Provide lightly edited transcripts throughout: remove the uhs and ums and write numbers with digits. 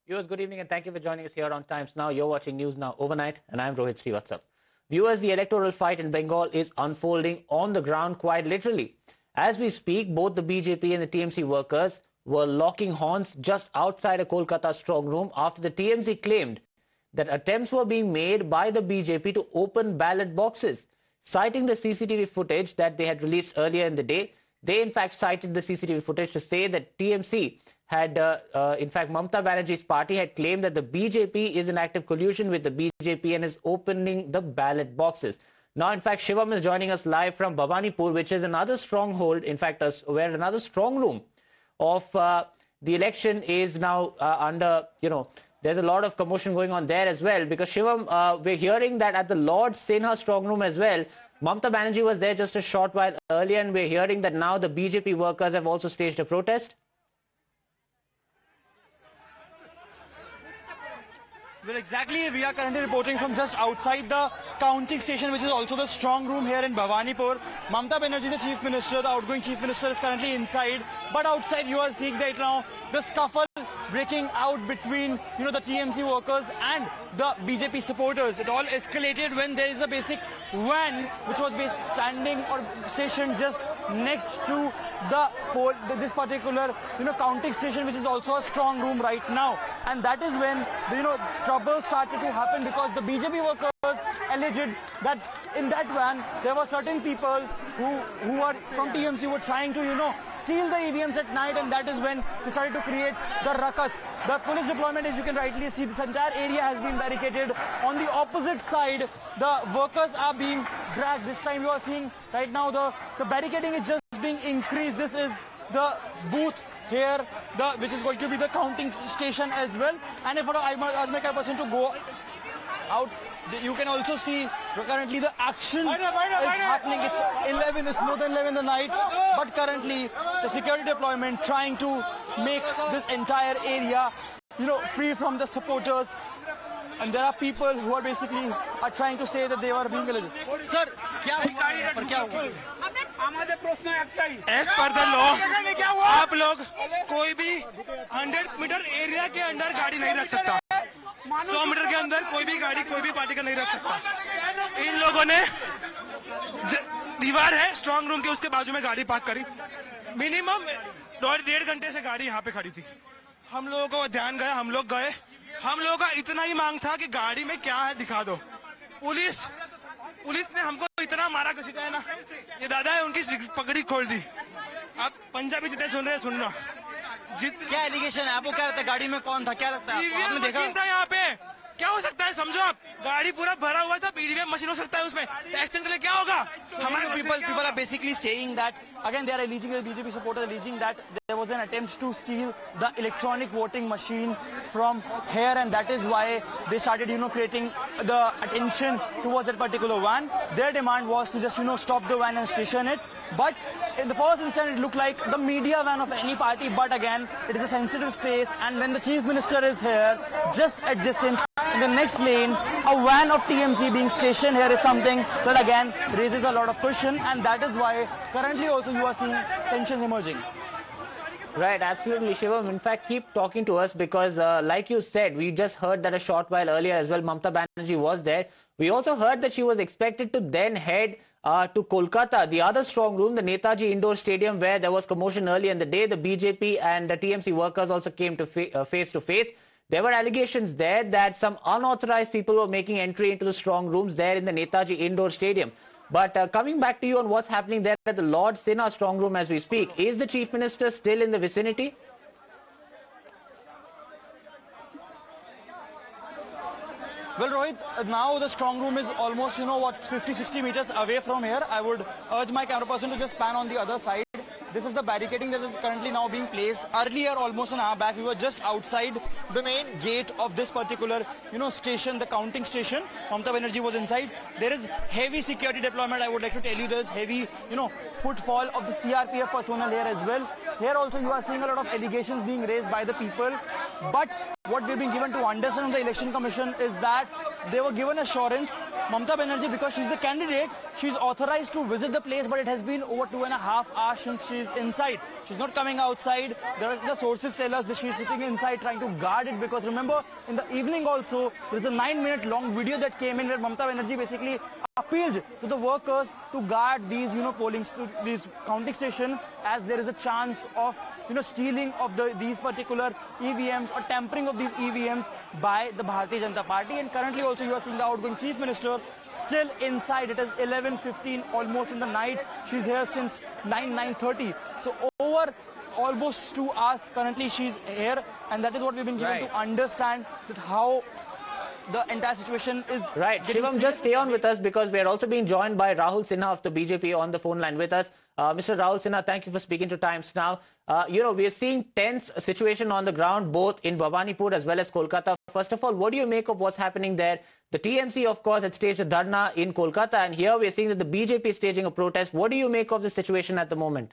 Viewers, good evening and thank you for joining us here on Times Now. You're watching News Now Overnight and I'm Rohit Srivatsap. Viewers, the electoral fight in Bengal is unfolding on the ground quite literally. As we speak, both the BJP and the TMC workers were locking horns just outside a Kolkata strong room after the TMC claimed that attempts were being made by the BJP to open ballot boxes. Citing the CCTV footage that they had released earlier in the day, they in fact cited the CCTV footage to say that TMC had, in fact, Mamata Banerjee's party had claimed that the BJP is in active collusion with the BJP and is opening the ballot boxes. Now, in fact, Shivam is joining us live from Bhawanipur, which is another stronghold, in fact, where another strong room of the election is now under, there's a lot of commotion going on there as well. Because Shivam, we're hearing that at the Lord Sinha strong room as well, Mamata Banerjee was there just a short while earlier, and we're hearing that now the BJP workers have also staged a protest. Well, exactly. We are currently reporting from just outside the counting station, which is also the strong room here in Bhawanipur. Mamata Banerjee, the Chief Minister, the outgoing Chief Minister, is currently inside. But outside, you are seeing right now the scuffle breaking out between, the TMC workers and the BJP supporters. It all escalated when there is a basic van which was standing or stationed just next to this particular, counting station, which is also a strong room right now. And that is when, trouble started to happen because the BJP workers alleged that in that van there were certain people who are from TMC were trying to, steal the EVMs at night, and that is when they started to create the ruckus. The police deployment, as you can rightly see, this entire area has been barricaded. On the opposite side, the workers are being dragged. This time you are seeing right now the barricading is just being increased. This is the booth here, which is going to be the counting station as well. And if I ask my person to go out, you can also see currently the action is happening. It's 11, it's more than 11 in the night, but currently the security deployment trying to make this entire area, free from the supporters. And there are people who are basically trying to say that they were being alleged. Sir, As per the law, आप लोग कोई भी 100 metre area के अंदर गाड़ी नहीं रख सकता। 100 मीटर के अंदर कोई भी गाड़ी कोई भी पार्टी का नहीं रख सकता। इन लोगों ने दीवार है स्ट्रांग रूम के, उसके बाजू में गाड़ी पार्क करी। मिनिमम 1.5 घंटे से गाड़ी यहाँ पे खड़ी थी। हम लोगों को ध्यान गया, हम लोग गए। हम लोगों का इतना ही मांग था कि गाड़ी में क्या है दिखा दो। पुलिस ने हमको इतना मारा घसीटा है ना, ये दादा है उनकी पगड़ी खोल दी। आप पंजाबी जितने सुन रहे हैं सुनना। क्या एलिगेशन है? आपको क्या लगता है गाड़ी में कौन था? क्या लगता है आपने देखा था यहाँ पे? क्या हो सकता है? समझो आप, गाड़ी पूरा भरा हुआ था, ईवीएम मशीन हो सकता है उसमें। एक्शन के लिए क्या होगा? हमारे people are basically saying that again they are alleging, the BJP supporters alleging that there was an attempt to steal the electronic voting machine from here, and that is why they started creating the attention towards that particular van. Their demand was to just stop the van and station it, but in the first instant it looked like the media van of any party, but again it is a sensitive space, and when the Chief Minister is here just adjacent in the next lane, a van of TMC being stationed here is something that again raises a lot of question, and that is why currently also you are seeing tensions emerging. Right, absolutely, Shivam. In fact, keep talking to us because, like you said, we just heard that a short while earlier as well, Mamata Banerjee was there. We also heard that she was expected to then head to Kolkata, the other strong room, the Netaji Indoor Stadium, where there was commotion earlier in the day. The BJP and the TMC workers also came to face to face. There were allegations there that some unauthorized people were making entry into the strong rooms there in the Netaji Indoor Stadium. But coming back to you on what's happening there at the Lord Sinha strong room as we speak, is the Chief Minister still in the vicinity? Well, Rohit, now the strong room is almost, 50-60 meters away from here. I would urge my camera person to just pan on the other side. This is the barricading that is currently now being placed. Earlier, almost an hour back, we were just outside the main gate of this particular, station, the counting station. Mamata Banerjee was inside. There is heavy security deployment. I would like to tell you there's heavy, footfall of the CRPF personnel here as well. Here also you are seeing a lot of allegations being raised by the people. But what we've been given to understand from the Election Commission is that they were given assurance. Mamata Banerjee, because she's the candidate, she's authorized to visit the place, but it has been over 2.5 hours since she's inside. She's not coming outside. The sources tell us that she's sitting inside trying to guard it, because remember, in the evening also, there's a 9-minute long video that came in where Mamata Banerjee basically appealed to the workers to guard these, these counting station, as there is a chance of, stealing of these particular EVMs or tampering of these EVMs by the Bharatiya Janata Party. And currently also you are seeing the outgoing Chief Minister still inside. It is 11:15 almost in the night. She's here since 9:30. So over almost 2 hours currently she's here, and that is what we've been given to understand, that how the entire situation is. Right. Shivam, just stay on with us, because we are also being joined by Rahul Sinha of the BJP on the phone line with us. Mr. Rahul Sinha, thank you for speaking to Times Now. We are seeing tense situation on the ground, both in Bhawanipur as well as Kolkata. First of all, what do you make of what's happening there? The TMC, of course, had staged a dharna in Kolkata, and here we are seeing that the BJP is staging a protest. What do you make of the situation at the moment?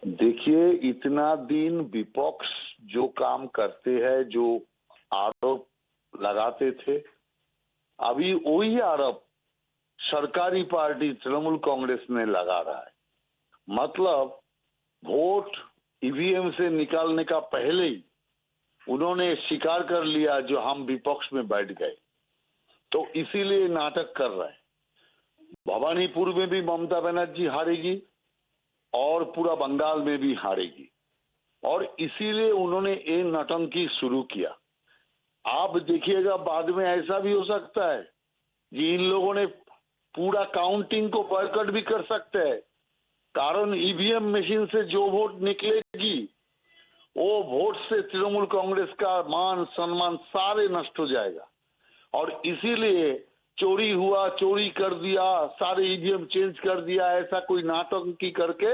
देखिए, इतना दिन विपक्ष जो काम करते हैं, जो आरोप लगाते थे, अभी वही आरोप सरकारी पार्टी तृणमूल कांग्रेस ने लगा रहा है। मतलब वोट ईवीएम से निकालने का पहले ही उन्होंने स्वीकार कर लिया जो हम विपक्ष में बैठ गए, तो इसीलिए नाटक कर रहा है। भवानीपुर में भी ममता बनर्जी हारेगी और पूरा बंगाल में भी हारेगी, और इसीलिए उन्होंने ये नौटंकी शुरू किया। आप देखिएगा बाद में ऐसा भी हो सकता है कि इन लोगों ने पूरा काउंटिंग को बॉयकॉट भी कर सकते हैं, कारण ईवीएम मशीन से जो वोट निकलेगी वो वोट से तृणमूल कांग्रेस का मान सम्मान सारे नष्ट हो जाएगा। और इसीलिए चोरी हुआ, चोरी कर दिया, सारे ईवीएम चेंज कर दिया, ऐसा कोई नाटंकी करके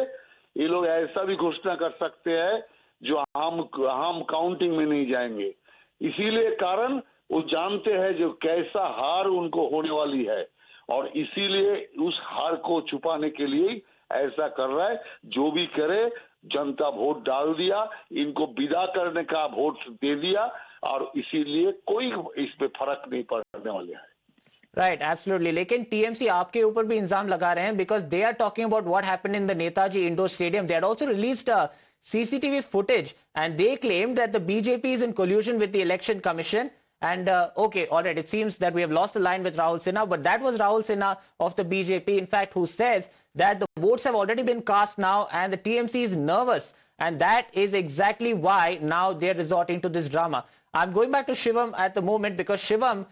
ये लोग ऐसा भी घोषणा कर सकते हैं जो हम काउंटिंग में नहीं जाएंगे। इसीलिए कारण वो जानते हैं जो कैसा हार उनको होने वाली है, और इसीलिए उस हार को छुपाने के लिए ऐसा कर रहा है। जो भी करे, जनता वोट डाल दिया, इनको विदा करने का वोट दे दिया, और इसीलिए कोई इस पे फर्क नहीं पड़ने वाला है। Right, absolutely. लेकिन TMC आपके ऊपर भी इंजाम लगा रहे हैं, because they are talking about what happened in the Netaji Indoor Stadium. They had also released CCTV footage, and they claimed that the BJP is in collusion with the Election Commission. And okay, all right, it seems that we have lost the line with Rahul Sinha, but that was Rahul Sinha of the BJP, in fact, who says that the votes have already been cast now and the TMC is nervous, and that is exactly why now they're resorting to this drama. I'm going back to Shivam at the moment, because Shivam,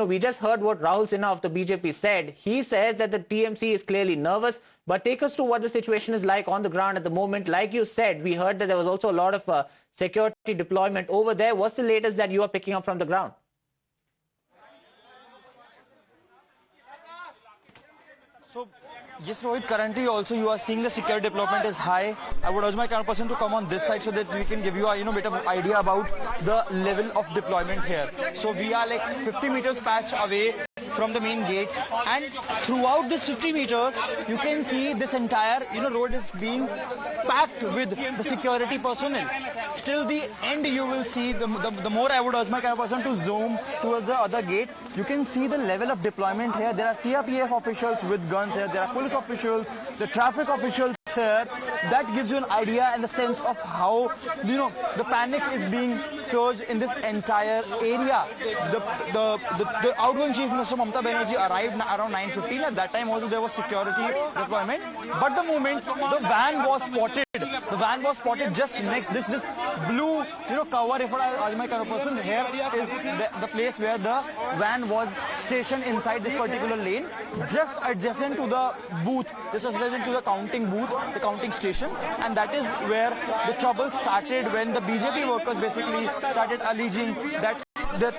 we just heard what Rahul Sinha of the BJP said. He says that the TMC is clearly nervous, but take us to what the situation is like on the ground at the moment. Like you said, we heard that there was also a lot of security deployment over there. What's the latest that you are picking up from the ground? So, yes, Rohit, currently also you are seeing the security deployment is high. I would urge my camera person to come on this side so that we can give you a bit of idea about the level of deployment here. So we are like 50 meters patch away from the main gate, and throughout this 50 meters you can see this entire road is being packed with the security personnel. Till the end you will see, the more I would urge my camera person to zoom towards the other gate, you can see the level of deployment here. There are CRPF officials with guns here, there are police officials, the traffic officials here. That gives you an idea and the sense of how the panic is being surged in this entire area. The outgoing Chief Minister Mamata Banerjee arrived around 9:15. At that time also there was security deployment, but the moment the van was spotted, just next this blue cover, if I ask my camera person, here is the place where the van was stationed inside this particular lane, just adjacent to the booth, just adjacent to the counting booth, the counting station, and that is where the trouble started, when the BJP workers basically started alleging that there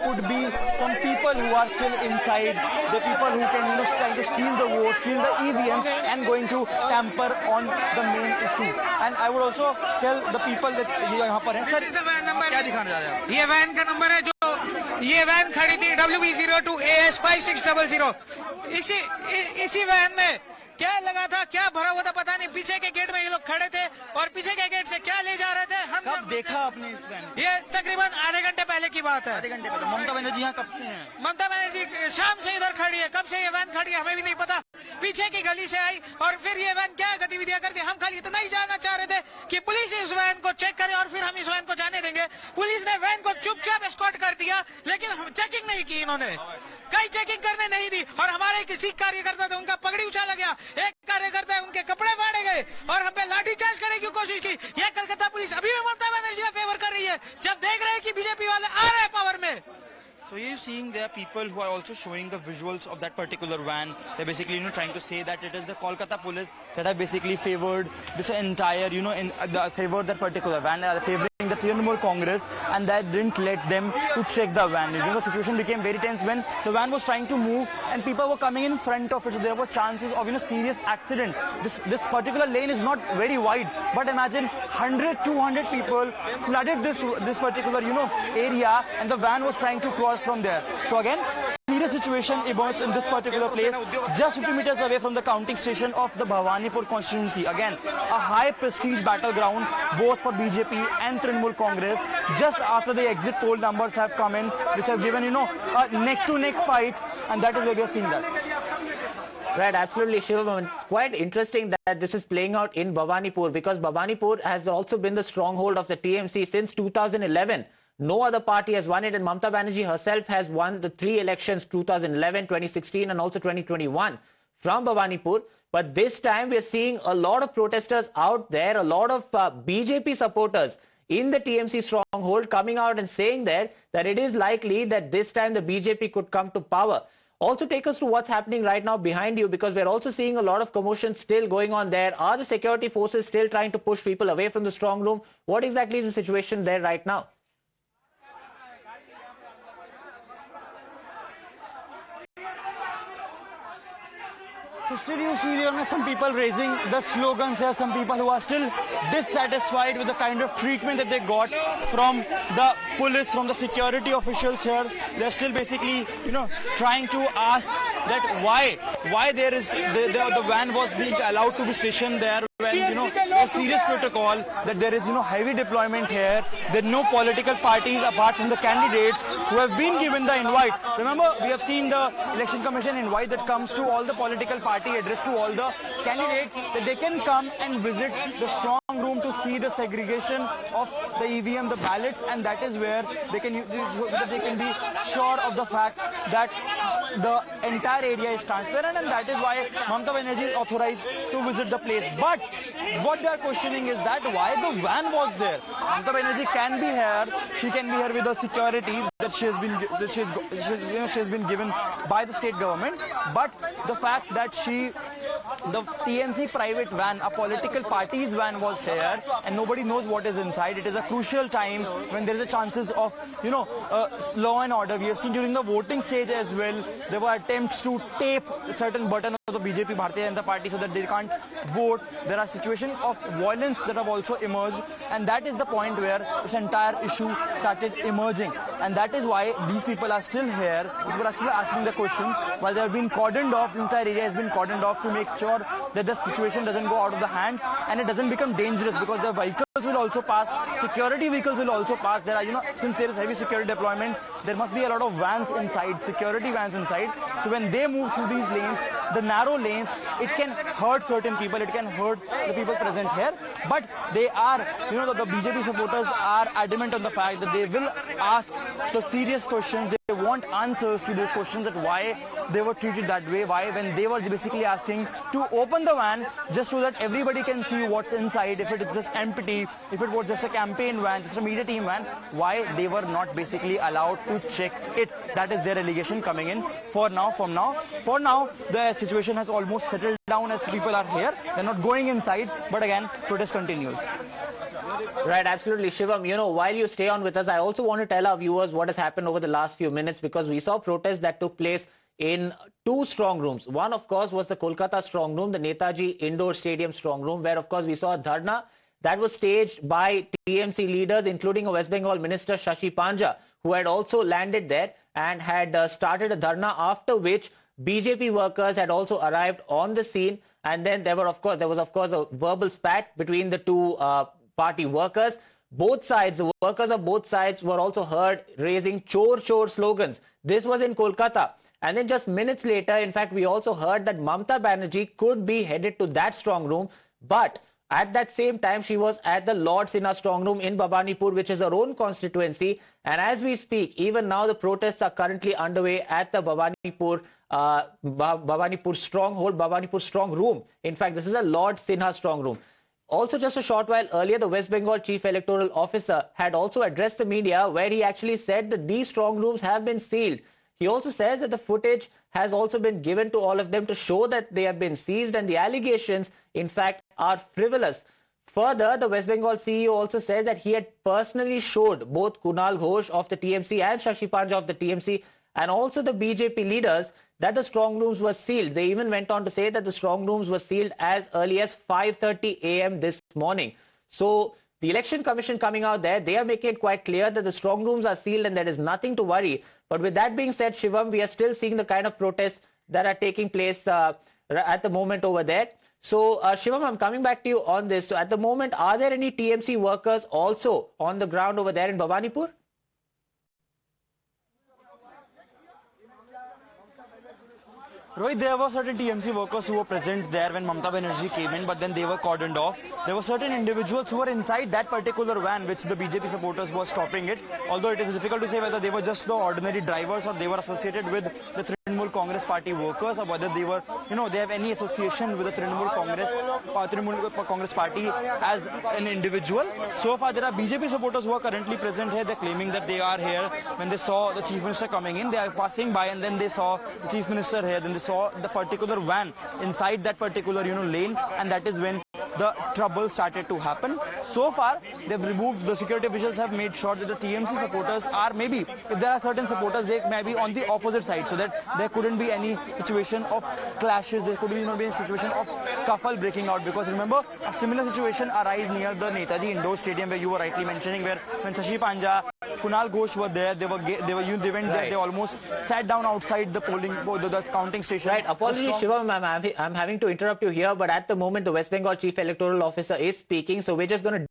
could be some people who are still inside, the people who can trying to steal the votes, steal the EVMs, and going to tamper on the main issue. And I would also tell the people that यहाँ पर हैं sir, क्या दिखाने जा रहे हैं? ये van का नंबर है, जो ये वैन खड़ी थी WB02AS5600। इसी वैन में क्या लगा था, क्या भरा हुआ था पता नहीं। पीछे के गेट में ये लोग खड़े थे और पीछे के गेट से क्या ले जा रहे थे हम कब देखा आपने इस वैन? ये तकरीबन आधे घंटे पहले की बात है। आधे घंटे पहले। ममता बनर्जी यहाँ कब से हैं? ममता बनर्जी शाम से इधर खड़ी है। कब से ये वैन खड़ी है हमें भी नहीं पता। पीछे की गली से आई और फिर ये वैन क्या गतिविधियां करती। हम खाली इतना ही जानना चाह रहे थे कि पुलिस इस वैन को चेक करे और फिर हम इस वैन को जाने देंगे। पुलिस ने वैन को चुपचाप एस्कॉर्ट कर दिया, लेकिन चेकिंग नहीं की इन्होंने, कहीं चेकिंग करने नहीं दी। और हमारे किसी कार्यकर्ता थे, उनका पगड़ी उछाला गया, एक कार्यकर्ता है उनके कपड़े फाड़े गए और हम पे लाठीचार्ज करने की कोशिश की। यह कलकत्ता पुलिस अभी भी ममता बनर्जी का फेवर कर रही है, जब देख रहे हैं कि बीजेपी वाले आ रहे हैं पावर में। So you're seeing there are people who are also showing the visuals of that particular van. They're basically, trying to say that it is the Kolkata police that have basically favored this entire, favored that particular van, favoring the Trinamool Congress, and that didn't let them to check the van. The situation became very tense when the van was trying to move and people were coming in front of it. So there were chances of, serious accident. This particular lane is not very wide, but imagine 100, 200 people flooded this particular, area, and the van was trying to cross from there. So again, serious situation emerged in this particular place, just 50 meters away from the counting station of the Bhawanipur constituency. Again, a high prestige battleground both for BJP and Trinamool Congress, just after the exit poll numbers have come in, which have given, a neck-to-neck fight, and that is where we are seeing that. Right, absolutely, Shivam. It's quite interesting that this is playing out in Bhawanipur, because Bhawanipur has also been the stronghold of the TMC since 2011. No other party has won it, and Mamta Banerjee herself has won the 3 elections, 2011, 2016 and also 2021 from Bhawanipur. But this time we are seeing a lot of protesters out there, a lot of BJP supporters in the TMC stronghold coming out and saying there that it is likely that this time the BJP could come to power. Also take us to what's happening right now behind you, because we're also seeing a lot of commotion still going on there. Are the security forces still trying to push people away from the strong room? What exactly is the situation there right now? So still you see there are some people raising the slogans here, some people who are still dissatisfied with the kind of treatment that they got from the police, from the security officials here. They're still basically, trying to ask that why there is the van was being allowed to be stationed there when, a serious protocol, that there is, heavy deployment here. There are no political parties apart from the candidates who have been given the invite. Remember, we have seen the Election Commission invite that comes to all the political party, addressed to all the candidates, that they can come and visit the strong room to see the segregation of the EVM, the ballots, and that is where they can, so that they can be sure of the fact that the entire area is transparent, and that is why Mamta Banerjee is authorized to visit the place. But what they are questioning is that why the van was there. Mamta Banerjee can be here, she can be here with the security that she has been given by the state government, but the fact that the TMC private van, a political party's van, was here and nobody knows what is inside. It is a crucial time when there is a chances of, law and order. We have seen during the voting stage as well, there were attempts to tape certain buttons of the BJP, Bharatiya Janata Party, so that they can't vote. There are situations of violence that have also emerged, and that is the point where this entire issue started emerging. And that is why these people are still here. These people are still asking the questions while they have been cordoned off. The entire area has been cordoned off to make sure that the situation doesn't go out of the hands and it doesn't become dangerous, because the vehicles will also pass, security vehicles will also pass. There are, since there is heavy security deployment, there must be a lot of vans inside, security vans inside. So when they move through these lanes, the narrow lanes, it can hurt certain people, it can hurt the people present here. But they are, the BJP supporters are adamant on the fact that they will ask the serious questions. They want answers to those questions, that why they were treated that way, why when they were basically asking to open the van just so that everybody can see what's inside, if it is just empty, if it was just a campaign van, just a media team van, why they were not basically allowed to check it. That is their allegation coming in. For now, the situation has almost settled down as people are here. They're not going inside, but again, protest continues. Right, absolutely, Shivam. While you stay on with us, I also want to tell our viewers what has happened over the last few minutes, because we saw protests that took place in 2 strong rooms. One, of course, was the Kolkata strong room, the Netaji Indoor Stadium strong room, where, of course, we saw a dharna that was staged by TMC leaders, including a West Bengal Minister, Shashi Panja, who had also landed there and had started a dharna, after which BJP workers had also arrived on the scene, and then there was of course a verbal spat between the two party workers. Both sides, the workers of both sides were also heard raising "Chor Chor" slogans. This was in Kolkata. And then just minutes later, in fact, we also heard that Mamta Banerjee could be headed to that strong room. But at that same time, she was at the Lord Sinha strong room in Bhabanipur, which is her own constituency. And as we speak, even now the protests are currently underway at the Bhabanipur stronghold, Bhabanipur strong room. In fact, this is a Lord Sinha strong room. Also, just a short while earlier, the West Bengal Chief Electoral Officer had also addressed the media, where he actually said that these strong rooms have been sealed. He also says that the footage has also been given to all of them to show that they have been seized, and the allegations, in fact, are frivolous. Further, the West Bengal CEO also says that he had personally showed both Kunal Ghosh of the TMC and Shashi Panja of the TMC and also the BJP leaders that the strong rooms were sealed. They even went on to say that the strong rooms were sealed as early as 5:30 a.m. this morning. So the Election Commission coming out there, they are making it quite clear that the strong rooms are sealed and there is nothing to worry. But with that being said, Shivam, we are still seeing the kind of protests that are taking place at the moment over there. So, Shivam, I'm coming back to you on this. So, at the moment, are there any TMC workers also on the ground over there in Bhabanipur? Rohit, there were certain TMC workers who were present there when Mamta Banerjee came in, but then they were cordoned off. There were certain individuals who were inside that particular van, which the BJP supporters were stopping it. Although it is difficult to say whether they were just the ordinary drivers or they were associated with the Trinamool Congress party workers, or whether they were, they have any association with the Trinamool Congress party as an individual. So far, there are BJP supporters who are currently present here. They're claiming that they are here when they saw the Chief Minister coming in. They are passing by and then they saw the Chief Minister here. Then they saw the particular van inside that particular lane, and that is when the trouble started to happen. So far, they've removed, the security officials have made sure that the TMC supporters are, maybe if there are certain supporters, they may be on the opposite side, so that there couldn't be any situation of clashes, there couldn't be any situation of scuffle breaking out. Because remember, a similar situation arose near the Netaji Indoor Stadium, where you were rightly mentioning, where when Shashi Panja, Kunal Ghosh were there, they went there, they almost sat down outside the the counting station. Right, apologies Shivam, I'm having to interrupt you here, but at the moment the West Bengal Chief Electoral Officer is speaking, so we're just going to